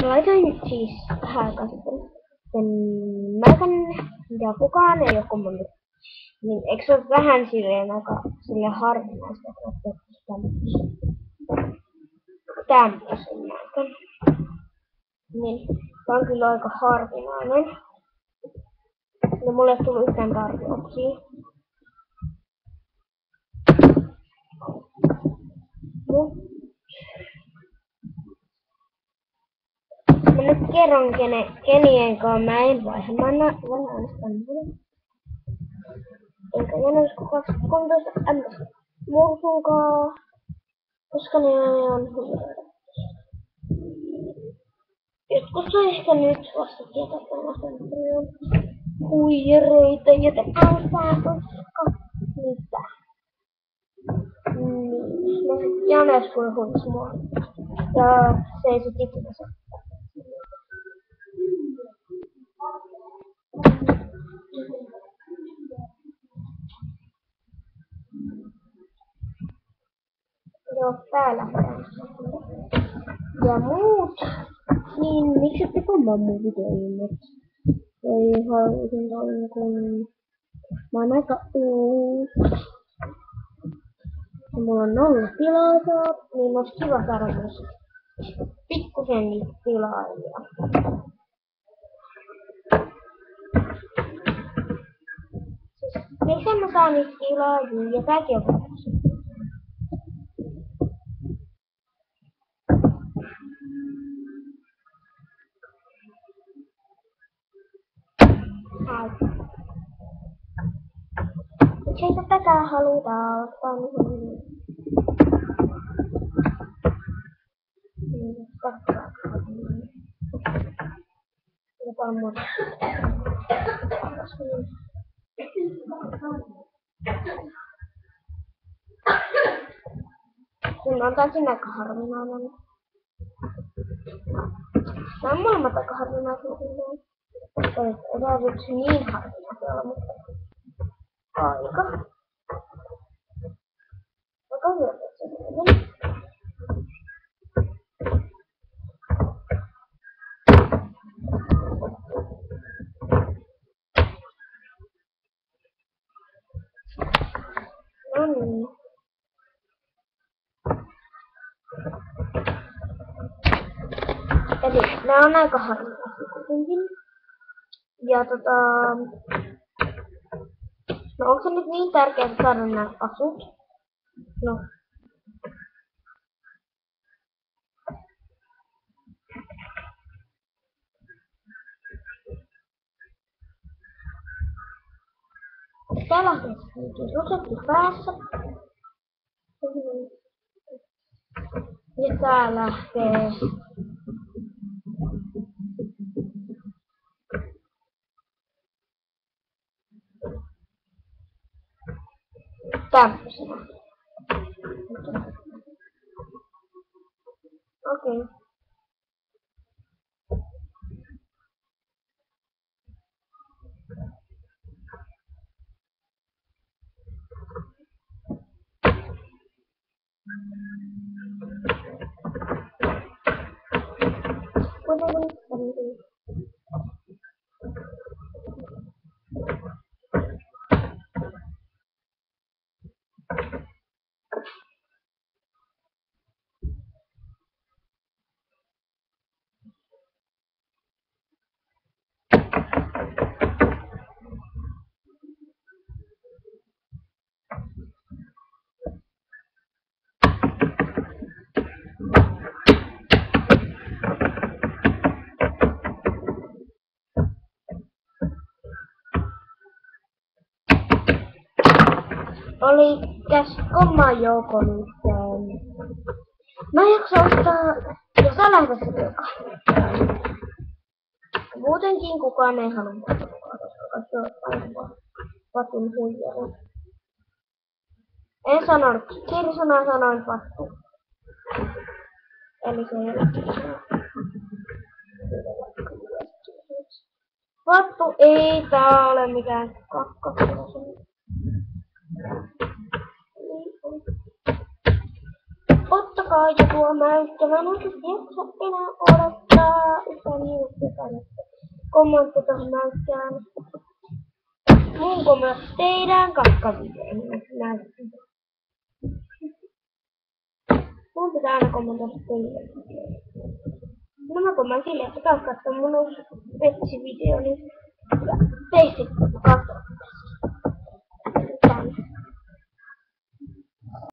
laitoin siis vähän aikaa sitten sen melkan, mitä kukaan ei ole kommannut. Niin eikö se ole vähän silleen aika silleen harvinaista, että tämmöisen melkan. Niin, tää on kyllä aika harvinainen. Ja mulle ei tullut yhtään tarjouksia. Mä nyt kerron kenien kanssa mä en vaiha. Mä voin äänestää mulle. Enkä jännäys kun 13 MS Mursunkaa. Koska ne on huijareita. Joskus on ehkä nyt vasta tietää, että ne on huijareita, joten älkää koska mitä. Niin, Janes voi huijata mua. Ja se ei sit ikinä saa. Joo, täällä. Ja muut. Niin, miksi ette kommaa mun videoille? Ei haluaisin toinen kun... Mä oon aika uusi. Ja mulla on 0 tilaa, niin olisi kiva saada myös pikkusen niitä tilaajia. Miksi mä saan niitä tilaajia ja tääkin on varmasti. Miksi tätä halutaan ottaa niin? Jopa muuta. Siinä on täysin aika harvinainen. Nämä on molemmat aika harvinaisia. Ei tarvitse niin harvinaisia olla, mutta aika. Aika hyödyllinen. No niin. Eli nää on aika harvinaisia kuitenkin. Ja no onko se nyt niin tärkeää saada nää asut? No. Täällä on rosetti päässä. Ja tää lähtee tämmöisenä. Okei. Oli käs oman joukon yhteen. Mä en jaksa ostaa, jos sä lähdet se ruokaa. Muutenkin kukaan ei halua mukaan, koska se on aivan patun huijaa. En sanonut kirsanaa, sanoin pattu. Eli se ei ole pattu ei tää ole mikään kakkoskosen. Ottakaa ja tuo mäykkä, mä en oikeesti jaksa enää odottaa. laittaa minusta jotain kommentti tuohon näyttään. Mun myös teidän kakkavideoihin näyttää. Mun pitää aina kommentoida teille. No mä kommentin sille, että taas katsoo mun uusi petsivideoni. Ja teistä katso.